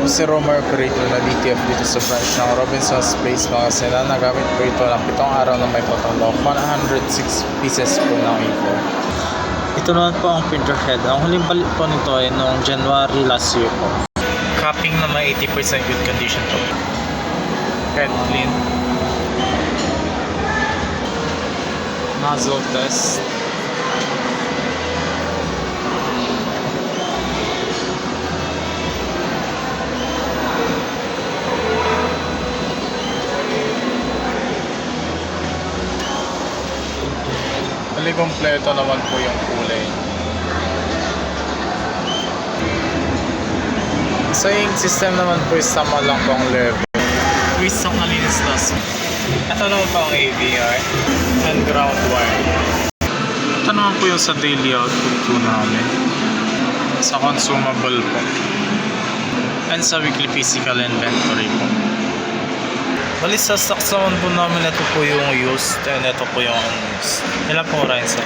po si Romer Operator na DTF dito sa branch ng Robinson's Place mga sila. Nagamit po ito ng 7 araw na may patalo. 106 pieces po ng A4. Ito naman po ang printer head. Ang huling balik po nito ay noong January last year po. Capping na may 80% good condition po. Head clean. Nozzle test. Kompleto naman po yung kulay. So yung system naman po is sama lang po ang level. Twist ang nalinis na. Ito naman po ang AVR and ground wire. Ito naman po yung sa daily output po namin. Sa consumable po. And sa weekly physical inventory po. Bali sa stocks naman po namin, ito po yung used and ito po yung unused. Ilan po rin sa